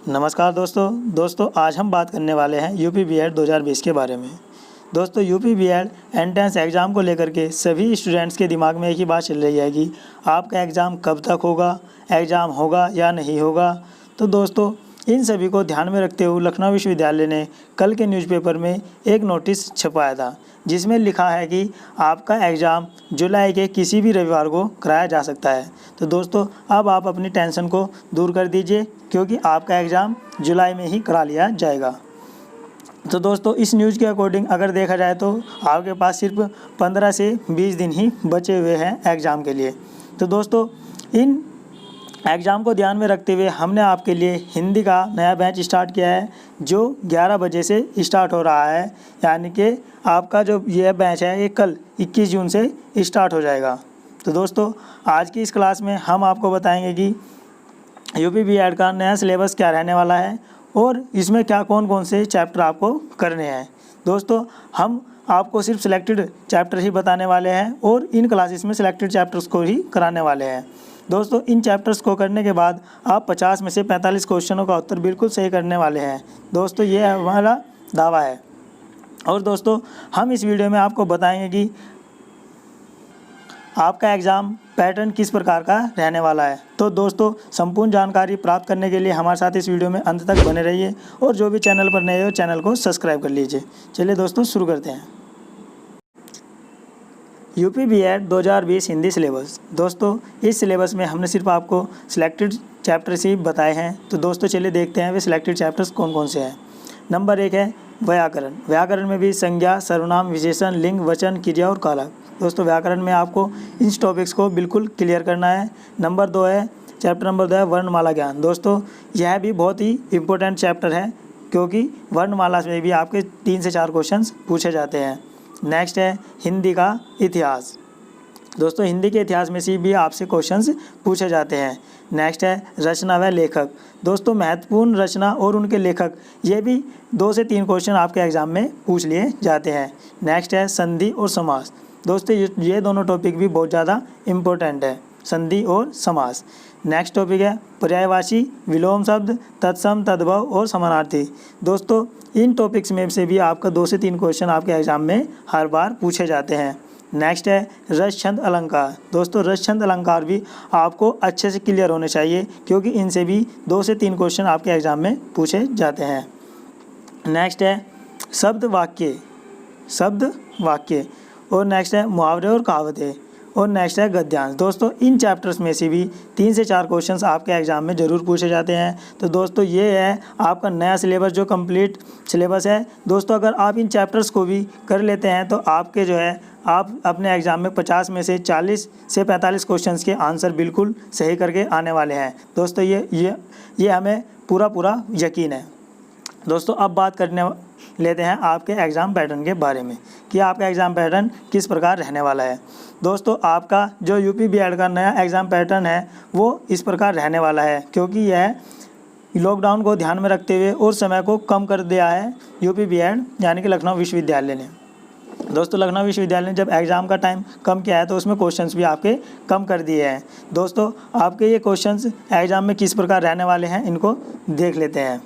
नमस्कार दोस्तों आज हम बात करने वाले हैं यूपी बीएड 2020 के बारे में। दोस्तों यूपी बीएड एंट्रेंस एग्ज़ाम को लेकर के सभी स्टूडेंट्स के दिमाग में एक ही बात चल रही है कि आपका एग्ज़ाम कब तक होगा, एग्ज़ाम होगा या नहीं होगा। तो दोस्तों इन सभी को ध्यान में रखते हुए लखनऊ विश्वविद्यालय ने कल के न्यूज़पेपर में एक नोटिस छपवाया था, जिसमें लिखा है कि आपका एग्ज़ाम जुलाई के किसी भी रविवार को कराया जा सकता है। तो दोस्तों अब आप अपनी टेंशन को दूर कर दीजिए, क्योंकि आपका एग्ज़ाम जुलाई में ही करा लिया जाएगा। तो दोस्तों इस न्यूज़ के अकॉर्डिंग अगर देखा जाए तो आपके पास सिर्फ 15 से 20 दिन ही बचे हुए हैं एग्ज़ाम के लिए। तो दोस्तों इन एग्ज़ाम को ध्यान में रखते हुए हमने आपके लिए हिंदी का नया बैच स्टार्ट किया है, जो 11 बजे से स्टार्ट हो रहा है। यानी कि आपका जो यह बैच है ये कल 21 जून से स्टार्ट हो जाएगा। तो दोस्तों आज की इस क्लास में हम आपको बताएंगे कि यूपी बीएड का नया सिलेबस क्या रहने वाला है और इसमें क्या कौन से चैप्टर आपको करने हैं। दोस्तों हम आपको सिर्फ सिलेक्टेड चैप्टर ही बताने वाले हैं और इन क्लासेस में सिलेक्टेड चैप्टर्स को ही कराने वाले हैं। दोस्तों इन चैप्टर्स को करने के बाद आप 50 में से 45 क्वेश्चनों का उत्तर बिल्कुल सही करने वाले हैं। दोस्तों ये हमारा दावा है। और दोस्तों हम इस वीडियो में आपको बताएंगे कि आपका एग्ज़ाम पैटर्न किस प्रकार का रहने वाला है। तो दोस्तों संपूर्ण जानकारी प्राप्त करने के लिए हमारे साथ इस वीडियो में अंत तक बने रहिए और जो भी चैनल पर नए हो चैनल को सब्सक्राइब कर लीजिए। चलिए दोस्तों शुरू करते हैं। UP BEd 2020 Hindi syllabus. दोस्तों इस सिलेबस में हमने सिर्फ आपको सिलेक्टेड चैप्टर्स ही बताए हैं। तो दोस्तों चलिए देखते हैं वे सिलेक्टेड चैप्टर्स कौन से हैं। नंबर 1 है व्याकरण। व्याकरण में भी संज्ञा, सर्वनाम, विशेषण, लिंग, वचन, क्रिया और कारक। दोस्तों व्याकरण में आपको इन टॉपिक्स को बिल्कुल क्लियर करना है। नंबर 2 है चैप्टर नंबर 2 है वर्णमाला ज्ञान। दोस्तों यह भी बहुत ही इम्पोर्टेंट चैप्टर है, क्योंकि वर्णमाला में भी आपके 3 से 4 क्वेश्चंस पूछे जाते हैं। नेक्स्ट है हिंदी का इतिहास। दोस्तों हिंदी के इतिहास में से भी आपसे क्वेश्चंस पूछे जाते हैं। नेक्स्ट है रचना व लेखक। दोस्तों महत्वपूर्ण रचना और उनके लेखक, ये भी 2 से 3 क्वेश्चन आपके एग्जाम में पूछ लिए जाते हैं। नेक्स्ट है संधि और समास। दोस्तों ये दोनों टॉपिक भी बहुत ज़्यादा इम्पोर्टेंट है, संधि और समास। नेक्स्ट टॉपिक है पर्यायवाची, विलोम शब्द, तत्सम, तद्भव और समानार्थी। दोस्तों इन टॉपिक्स में से भी आपका 2 से 3 क्वेश्चन आपके एग्जाम में हर बार पूछे जाते हैं। नेक्स्ट है रस, छंद, अलंकार। दोस्तों रस, छंद, अलंकार भी आपको अच्छे से क्लियर होने चाहिए, क्योंकि इनसे भी 2 से 3 क्वेश्चन आपके एग्जाम में पूछे जाते हैं। नेक्स्ट है शब्द वाक्य और नेक्स्ट है मुहावरे और कहावतें और नेक्स्ट है गद्यांश। दोस्तों इन चैप्टर्स में से भी 3 से 4 क्वेश्चंस आपके एग्जाम में ज़रूर पूछे जाते हैं। तो दोस्तों ये है आपका नया सिलेबस, जो कंप्लीट सिलेबस है। दोस्तों अगर आप इन चैप्टर्स को भी कर लेते हैं तो आपके जो है आप अपने एग्ज़ाम में 50 में से 40 से 45 क्वेश्चंस के आंसर बिल्कुल सही करके आने वाले हैं। दोस्तों ये हमें पूरा यकीन है। दोस्तों अब बात करने लेते हैं आपके एग्ज़ाम पैटर्न के बारे में कि आपका एग्ज़ाम पैटर्न किस प्रकार रहने वाला है। दोस्तों आपका जो यूपी बीएड का नया एग्ज़ाम पैटर्न है वो इस प्रकार रहने वाला है, क्योंकि यह लॉकडाउन को ध्यान में रखते हुए और समय को कम कर दिया है यूपी बीएड यानी कि लखनऊ विश्वविद्यालय ने। दोस्तों लखनऊ विश्वविद्यालय ने जब एग्ज़ाम का टाइम कम किया है तो उसमें क्वेश्चंस भी आपके कम कर दिए हैं। दोस्तों आपके ये क्वेश्चंस एग्ज़ाम में किस प्रकार रहने वाले हैं इनको देख लेते हैं।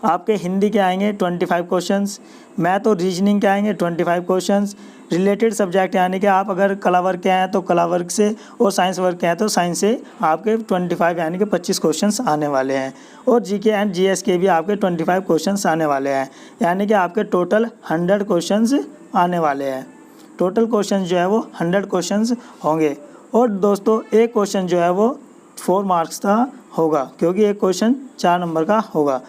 आपके हिंदी के आएंगे 25 क्वेश्चंस, मैथ और रीजनिंग के आएंगे 25 क्वेश्चंस, रिलेटेड सब्जेक्ट यानी कि आप अगर कला वर्ग के हैं तो कला वर्ग से और साइंस वर्ग के हैं तो साइंस से आपके 25 यानी कि 25 क्वेश्चंस आने वाले हैं। और जीके एंड जीएस के भी आपके 25 क्वेश्चंस आने वाले हैं, यानी कि आपके टोटल 100 क्वेश्चंस आने वाले हैं। टोटल क्वेश्चन जो है वो 100 क्वेश्चंस होंगे। और दोस्तों एक क्वेश्चन जो है वो 4 मार्क्स का होगा, क्योंकि एक क्वेश्चन 4 नंबर का होगा।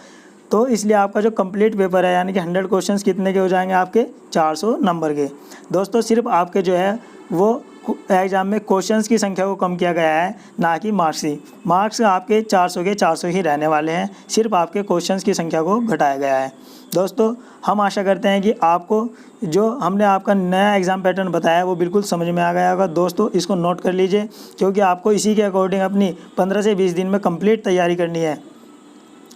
तो इसलिए आपका जो कंप्लीट पेपर है यानी कि 100 क्वेश्चंस कितने के हो जाएंगे आपके 400 नंबर के। दोस्तों सिर्फ आपके जो है वो एग्ज़ाम में क्वेश्चंस की संख्या को कम किया गया है, ना कि मार्क्स ही। मार्क्स आपके 400 के 400 ही रहने वाले हैं, सिर्फ आपके क्वेश्चंस की संख्या को घटाया गया है। दोस्तों हम आशा करते हैं कि आपको जो हमने आपका नया एग्ज़ाम पैटर्न बताया है वो बिल्कुल समझ में आ गया होगा। दोस्तों इसको नोट कर लीजिए, क्योंकि आपको इसी के अकॉर्डिंग अपनी 15 से 20 दिन में कंप्लीट तैयारी करनी है।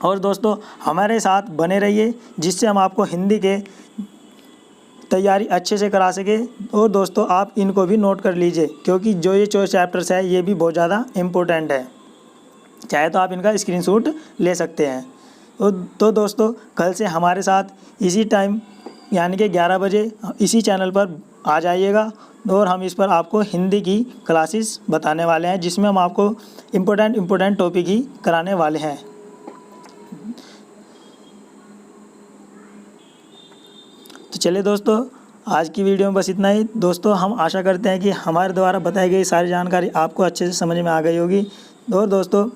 और दोस्तों हमारे साथ बने रहिए, जिससे हम आपको हिंदी के तैयारी अच्छे से करा सके। और दोस्तों आप इनको भी नोट कर लीजिए, क्योंकि जो ये 4 चैप्टर्स है ये भी बहुत ज़्यादा इम्पोर्टेंट है। चाहे तो आप इनका स्क्रीनशॉट ले सकते हैं। तो दोस्तों कल से हमारे साथ इसी टाइम यानी कि 11 बजे इसी चैनल पर आ जाइएगा और हम इस पर आपको हिंदी की क्लासेस बताने वाले हैं, जिसमें हम आपको इम्पोर्टेंट टॉपिक ही कराने वाले हैं। तो चलिए दोस्तों, आज की वीडियो में बस इतना ही। दोस्तों हम आशा करते हैं कि हमारे द्वारा बताई गई सारी जानकारी आपको अच्छे से समझ में आ गई होगी। और दोस्तों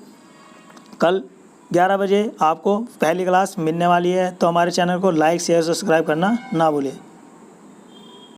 कल 11 बजे आपको पहली क्लास मिलने वाली है, तो हमारे चैनल को लाइक शेयर सब्सक्राइब करना ना भूलें।